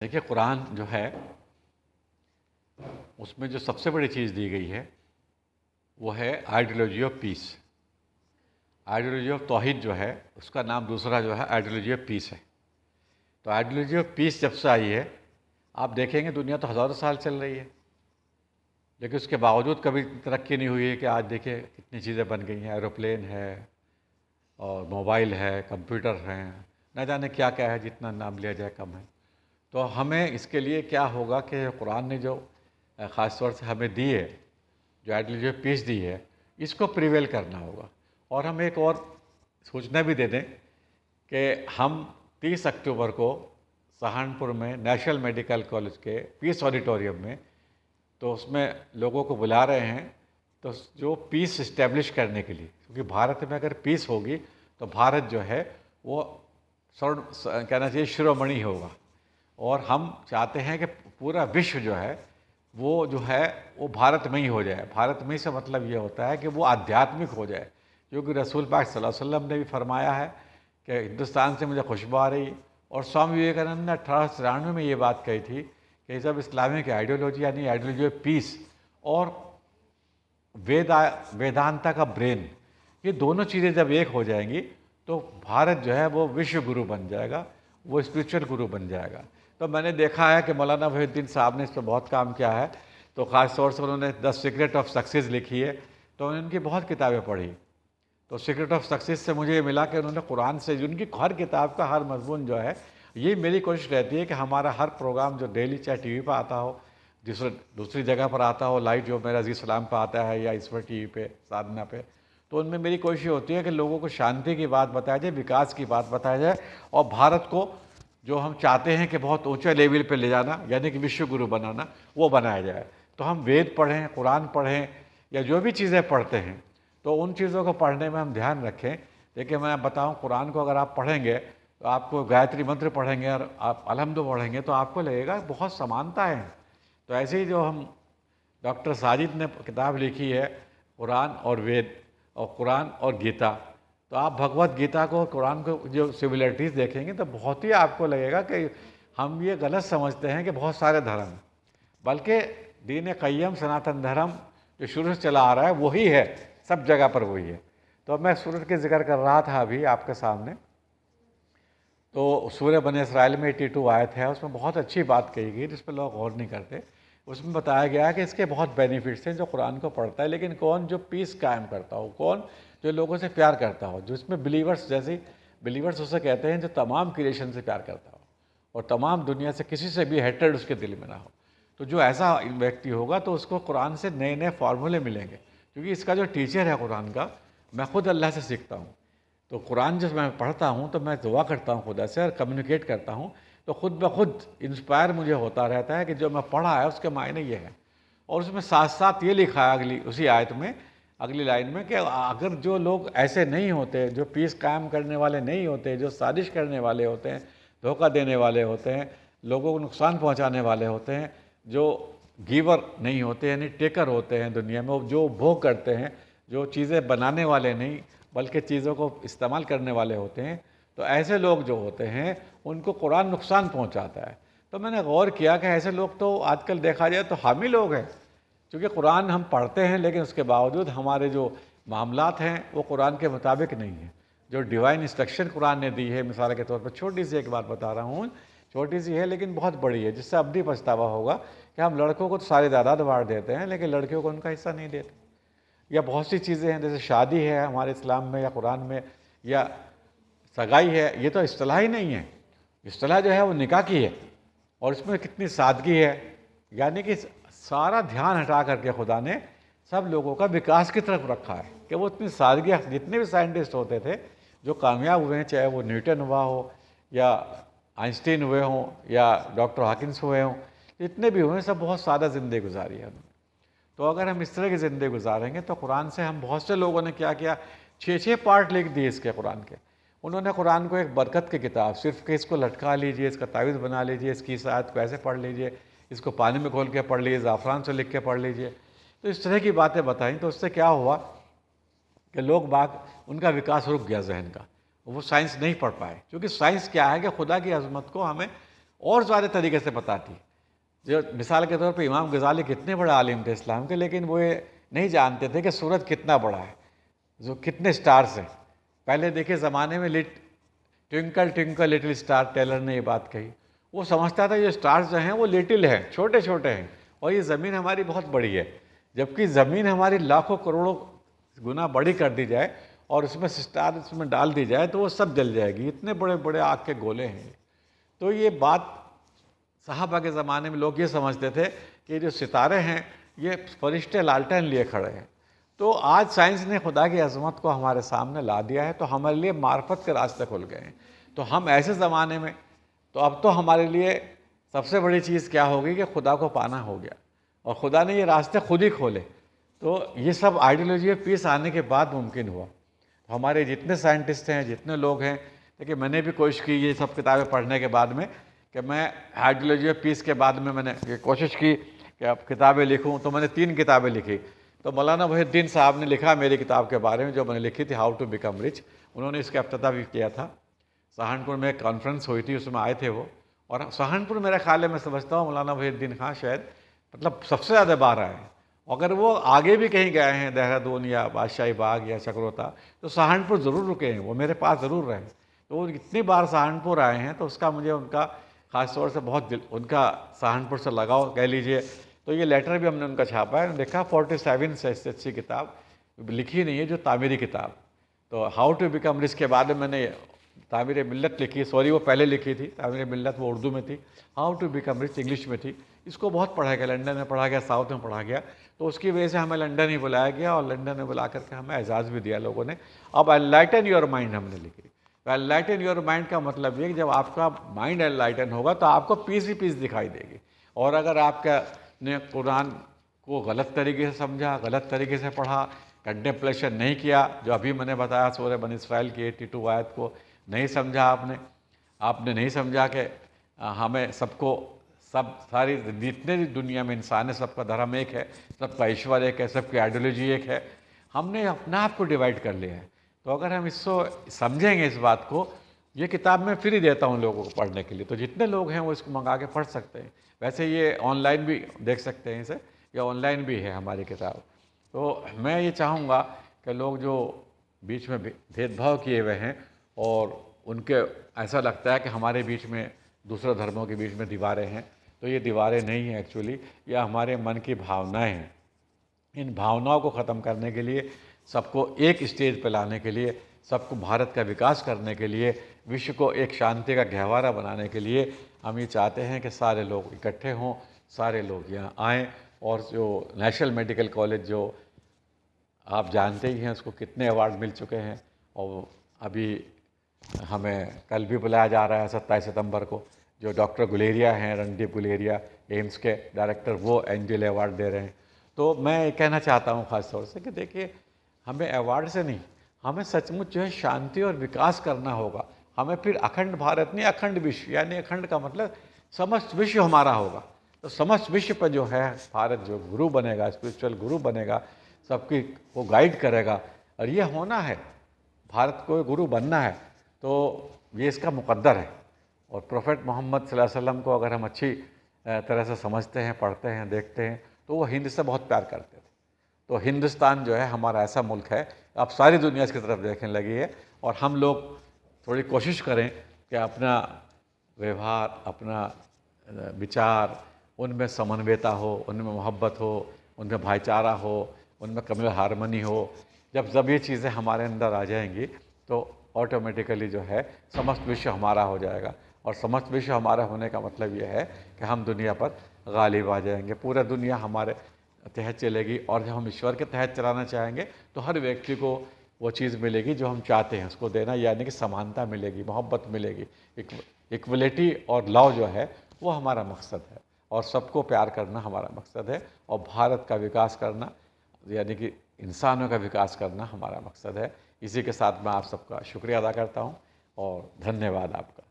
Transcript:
देखिए, कुरान जो है उसमें जो सबसे बड़ी चीज़ दी गई है वो है ideology of peace. Ideology of तौहीद जो है उसका नाम दूसरा जो है आइडियोलॉजी ऑफ पीस है। तो आइडियोलॉजी ऑफ पीस जब से आई है, आप देखेंगे दुनिया तो हज़ारों साल चल रही है, लेकिन उसके बावजूद कभी तरक्की नहीं हुई है कि आज देखिए कितनी चीज़ें बन गई हैं। एरोप्लेन है और मोबाइल है, कंप्यूटर हैं, न जाने क्या क्या है, जितना नाम लिया जाए कम है। तो हमें इसके लिए क्या होगा कि कुरान ने जो ख़ास तौर से हमें दी है, जो आइडियोलॉजी ऑफ पीस दी है, इसको प्रिवेल करना होगा। और हम एक और सूचना भी दे दें कि हम 30 अक्टूबर को सहारनपुर में नेशनल मेडिकल कॉलेज के पीस ऑडिटोरियम में, तो उसमें लोगों को बुला रहे हैं, तो जो पीस इस्टेब्लिश करने के लिए, क्योंकि भारत में अगर पीस होगी तो भारत जो है वो स्वर्ण कहना चाहिए शिरोमणि होगा। और हम चाहते हैं कि पूरा विश्व जो है वो भारत में ही हो जाए। भारत में ही से मतलब ये होता है कि वो आध्यात्मिक हो जाए, क्योंकि रसूल पाक सल्लल्लाहु अलैहि वसल्लम ने भी फरमाया है कि हिंदुस्तान से मुझे खुशबू आ रही। और स्वामी विवेकानंद ने 1893 में ये बात कही थी कि जब इस्लामिक आइडियोलॉजी यानी आइडियोलॉजी ऑफ पीस और वेदांता का ब्रेन, ये दोनों चीज़ें जब एक हो जाएंगी तो भारत जो है वो विश्व गुरु बन जाएगा, वो स्पिरिचुअल गुरु बन जाएगा। तो मैंने देखा है कि मौलाना वहीउद्दीन साहब ने इस पर बहुत काम किया है। तो ख़ास तौर से उन्होंने द सीक्रेट ऑफ सक्सेस लिखी है, तो मैंने उनकी बहुत किताबें पढ़ी। तो सीक्रेट ऑफ सक्सेस से मुझे ये मिला कि उन्होंने कुरान से उनकी हर किताब का हर मजमून जो है, ये मेरी कोशिश रहती है कि हमारा हर प्रोग्राम जो डेली चाहे टीवी पर आता हो, दूसरी जगह पर आता हो, लाइव जो मेरा अज़ीज़ सलाम पर आता है या इस पर टीवी पे साधना पे, तो उनमें मेरी कोशिश होती है कि लोगों को शांति की बात बताया जाए, विकास की बात बताया जाए, और भारत को जो हम चाहते हैं कि बहुत ऊंचे लेवल पे ले जाना, यानी कि विश्व गुरु बनाना, वो बनाया जाए। तो हम वेद पढ़ें, कुरान पढ़ें या जो भी चीज़ें पढ़ते हैं, तो उन चीज़ों को पढ़ने में हम ध्यान रखें। देखिए, मैं बताऊं, कुरान को अगर आप पढ़ेंगे तो आपको गायत्री मंत्र पढ़ेंगे और आप अलहम्द पढ़ेंगे तो आपको लगेगा बहुत समानता है। तो ऐसे ही जो हम डॉक्टर साजिद ने किताब लिखी है कुरान और वेद और कुरान और गीता, तो आप भगवत गीता को कुरान को जो सिमिलरिटीज़ देखेंगे तो बहुत ही आपको लगेगा कि हम ये गलत समझते हैं कि बहुत सारे धर्म, बल्कि दीन क़य्यम सनातन धर्म जो शुरू से चला आ रहा है वही है, सब जगह पर वही है। तो मैं सूरत के जिक्र कर रहा था अभी आपके सामने, तो सूरह बनी इसराइल में 82 आयत है, उसमें बहुत अच्छी बात कही गई जिस पर लोग गौर नहीं करते। उसमें बताया गया है कि इसके बहुत बेनिफिट्स हैं जो कुरान को पढ़ता है, लेकिन कौन जो पीस कायम करता हो, कौन जो लोगों से प्यार करता हो, जो इसमें बिलीवर्स, जैसे बिलीवर्स उसे कहते हैं जो तमाम क्रिएशन से प्यार करता हो और तमाम दुनिया से किसी से भी हेट्रेड उसके दिल में ना हो। तो जो ऐसा व्यक्ति होगा तो उसको कुरान से नए नए फार्मूले मिलेंगे, क्योंकि इसका जो टीचर है कुरान का, मैं खुद अल्लाह से सीखता हूँ। तो कुरान जब मैं पढ़ता हूँ तो मैं दुआ करता हूँ खुदा से और कम्युनिकेट करता हूँ, तो खुद ब खुद इंस्पायर मुझे होता रहता है कि जो मैं पढ़ा है उसके मायने ये है। और उसमें साथ साथ ये लिखा है अगली उसी आयत में, अगली लाइन में, कि अगर जो लोग ऐसे नहीं होते, जो पीस कायम करने वाले नहीं होते, जो साजिश करने वाले होते हैं, धोखा देने वाले होते हैं, लोगों को नुकसान पहुँचाने वाले होते हैं, जो गिवर नहीं होते यानी टेकर होते हैं दुनिया में, जो भोग करते हैं, जो चीज़ें बनाने वाले नहीं बल्कि चीज़ों को इस्तेमाल करने वाले होते हैं, तो ऐसे लोग जो होते हैं उनको कुरान नुकसान पहुंचाता है। तो मैंने गौर किया कि ऐसे लोग तो आजकल देखा जाए तो हामी लोग हैं, क्योंकि कुरान हम पढ़ते हैं लेकिन उसके बावजूद हमारे जो मामलात हैं वो कुरान के मुताबिक नहीं है। जो डिवाइन इंस्ट्रक्शन कुरान ने दी है, मिसाल के तौर पर छोटी सी एक बात बता रहा हूँ, छोटी सी है लेकिन बहुत बड़ी है, जिससे अब भी पछतावा होगा कि हम लड़कों को तो सारी जायदाद बांट देते हैं लेकिन लड़कियों को उनका हिस्सा नहीं देते। या बहुत सी चीज़ें हैं, जैसे शादी है हमारे इस्लाम में या कुरान में, या सगाई है, ये तो इस्तिलाह ही नहीं है। इस्तिलाह जो है वो निकाह की है, और इसमें कितनी सादगी है, यानी कि सारा ध्यान हटा करके खुदा ने सब लोगों का विकास की तरफ रखा है कि वो इतनी सादगी, जितने भी साइंटिस्ट होते थे जो कामयाब हुए हैं, चाहे वो न्यूटन हुआ हो या आइंस्टीन हुए हों या डॉक्टर हॉकिंस हुए हों, जितने भी हुए सब बहुत सादा ज़िंदगी गुजारी है उन्होंने। तो अगर हम इस तरह की ज़िंदगी गुजारेंगे तो कुरान से हम, बहुत से लोगों ने क्या किया, 6-6 पार्ट लिख दिए इसके कुरान के। उन्होंने कुरान को एक बरकत की किताब, सिर्फ कि इसको लटका लीजिए, इसका तावीज़ बना लीजिए, इसकी इस आयत को ऐसे पढ़ लीजिए, इसको पानी में घोल के पढ़ लीजिए, ज़ाफ़रान से लिख के पढ़ लीजिए, तो इस तरह की बातें बताई। तो उससे क्या हुआ कि लोग बाग, उनका विकास रुक गया जहन का, वो साइंस नहीं पढ़ पाए। क्योंकि साइंस क्या है कि खुदा की अज़मत को हमें और सारे तरीके से बताती है। जो मिसाल के तौर पे इमाम गज़ाली कितने बड़े आलिम थे इस्लाम के, लेकिन वो ये नहीं जानते थे कि सूरज कितना बड़ा है, जो कितने स्टार्स हैं। पहले देखिए ज़माने में twinkle twinkle little star, Taylor ने ये बात कही। वो समझता था ये स्टार्स जो हैं वो लिटिल हैं, छोटे छोटे हैं, और ये ज़मीन हमारी बहुत बड़ी है। जबकि ज़मीन हमारी लाखों करोड़ों गुना बड़ी कर दी जाए और उसमें स्टार उसमें डाल दी जाए तो वो सब जल जाएगी, इतने बड़े बड़े आग के गोले हैं। तो ये बात सहाबा के ज़माने में लोग ये समझते थे कि जो सितारे हैं ये फरिश्ते लालटेन लिए खड़े हैं। तो आज साइंस ने खुदा की अज़मत को हमारे सामने ला दिया है, तो हमारे लिए मार्फत के रास्ते खुल गए हैं। तो हम ऐसे ज़माने में, तो अब तो हमारे लिए सबसे बड़ी चीज़ क्या होगी कि खुदा को पाना हो गया, और खुदा ने ये रास्ते खुद ही खोले। तो ये सब आइडियोलॉजी ऑफ पीस आने के बाद मुमकिन हुआ। तो हमारे जितने साइंटिस्ट हैं, जितने लोग हैं, देखिए मैंने भी कोशिश की ये सब किताबें पढ़ने के बाद में कि मैं आइडियोलॉजी ऑफ पीस के बाद में मैंने ये कोशिश की कि अब किताबें लिखूं। तो मैंने 3 किताबें लिखी। तो मौलाना वहीउद्दीन साहब ने लिखा मेरी किताब के बारे में, जो मैंने लिखी थी हाउ टू बिकम रिच। उन्होंने इसका इफ्तिताह भी किया था। सहारनपुर में एक कॉन्फ्रेंस हुई थी, उसमें आए थे वो। और सहारनपुर मेरे ख्याल है, मैं समझता हूँ मौलाना वहीउद्दीन खान शायद मतलब सबसे ज़्यादा बार आए हैं। अगर वो आगे भी कहीं गए हैं, देहरादून या बादशाही बाग या चक्रोता, तो सहारनपुर ज़रूर रुके हैं, वो मेरे पास ज़रूर रहे। तो वो इतनी बार सहारनपुर आए हैं, तो उसका मुझे उनका ख़ास तौर से बहुत उनका सहारनपुर से लगाव कह लीजिए। तो ये लेटर भी हमने उनका छापा है, देखा 47 से इससे अच्छी किताब लिखी नहीं है, जो तामीरी किताब। तो हाउ टू बिकम रिच के बाद में मैंने तामीर मिल्लत लिखी, सॉरी वो पहले लिखी थी तामीर मिल्लत, वो उर्दू में थी। How to become rich English में थी। इसको बहुत पढ़ा गया, लंदन में पढ़ा गया, साउथ में पढ़ा गया। तो उसकी वजह से हमें लंदन ही बुलाया गया, और लंदन में बुला करके हमें एजाज़ भी दिया लोगों ने। अब एनलाइटन योर माइंड हमने लिखी। तो एनलाइटन योर माइंड का मतलब ये कि जब आपका माइंड एनलाइटन होगा तो आपको पीस ही पीस दिखाई देगी। और अगर आपका ने कुरान को गलत तरीके से समझा, गलत तरीके से पढ़ा, कंटेम्पलेशन नहीं किया, जो अभी मैंने बताया सूरह बनी इस्राइल की 82 आयत को नहीं समझा आपने नहीं समझा कि हमें सबको सब सारी जितने भी दुनिया में इंसान है सबका धर्म एक है, सबका ईश्वर एक है, सबकी आइडियोलॉजी एक है। हमने अपने आप को डिवाइड कर लिया है। तो अगर हम इसको समझेंगे, इस बात को, ये किताब मैं फ्री देता हूँ लोगों को पढ़ने के लिए, तो जितने लोग हैं वो इसको मंगा के पढ़ सकते हैं। वैसे ये ऑनलाइन भी देख सकते हैं इसे, या ऑनलाइन भी है हमारी किताब। तो मैं ये चाहूँगा कि लोग जो बीच में भेदभाव किए हुए हैं और उनके ऐसा लगता है कि हमारे बीच में दूसरे धर्मों के बीच में दीवारें हैं, तो ये दीवारें नहीं हैं एक्चुअली, ये हमारे मन की भावनाएं हैं। इन भावनाओं को ख़त्म करने के लिए, सबको एक स्टेज पर लाने के लिए, सबको भारत का विकास करने के लिए, विश्व को एक शांति का गहवारा बनाने के लिए हम ये चाहते हैं कि सारे लोग इकट्ठे हों, सारे लोग यहाँ आएँ। और जो नेशनल मेडिकल कॉलेज, जो आप जानते ही हैं उसको कितने अवार्ड मिल चुके हैं, और अभी हमें कल भी बुलाया जा रहा है 27 सितंबर को, जो डॉक्टर गुलेरिया हैं, रणदीप गुलेरिया, एम्स के डायरेक्टर, वो एंजल अवार्ड दे रहे हैं। तो मैं ये कहना चाहता हूँ ख़ास तौर से कि देखिए, हमें अवार्ड से नहीं, हमें सचमुच जो है शांति और विकास करना होगा। हमें फिर अखंड भारत नहीं, अखंड विश्व, यानी अखंड का मतलब समस्त विश्व हमारा होगा। तो समस्त विश्व पर जो है भारत जो गुरु बनेगा, स्पिरिचुअल गुरु बनेगा, सबकी वो गाइड करेगा। और ये होना है, भारत को गुरु बनना है, तो ये इसका मुकद्दर है। और प्रोफेट मोहम्मद सल्लल्लाहु अलैहि वसल्लम को अगर हम अच्छी तरह से समझते हैं, पढ़ते हैं, देखते हैं, तो वो हिंद से बहुत प्यार करते थे। तो हिंदुस्तान जो है हमारा ऐसा मुल्क है, अब सारी दुनिया इसकी तरफ देखने लगी है। और हम लोग थोड़ी कोशिश करें कि अपना व्यवहार, अपना विचार, उनमें समन्वयता हो, उनमें मोहब्बत हो, उनमें भाईचारा हो, उनमें कम्युनल हारमनी हो। जब ये चीज़ें हमारे अंदर आ जाएंगी तो ऑटोमेटिकली जो है समस्त विश्व हमारा हो जाएगा। और समस्त विश्व हमारा होने का मतलब ये है कि हम दुनिया पर गालिब आ जाएंगे, पूरा दुनिया हमारे तहत चलेगी। और जब हम ईश्वर के तहत चलाना चाहेंगे तो हर व्यक्ति को वो चीज़ मिलेगी जो हम चाहते हैं उसको देना, यानी कि समानता मिलेगी, मोहब्बत मिलेगी, इक्वलिटी और लव जो है वो हमारा मकसद है। और सबको प्यार करना हमारा मकसद है, और भारत का विकास करना, यानी कि इंसानों का विकास करना हमारा मकसद है। इसी के साथ मैं आप सबका शुक्रिया अदा करता हूँ, और धन्यवाद आपका।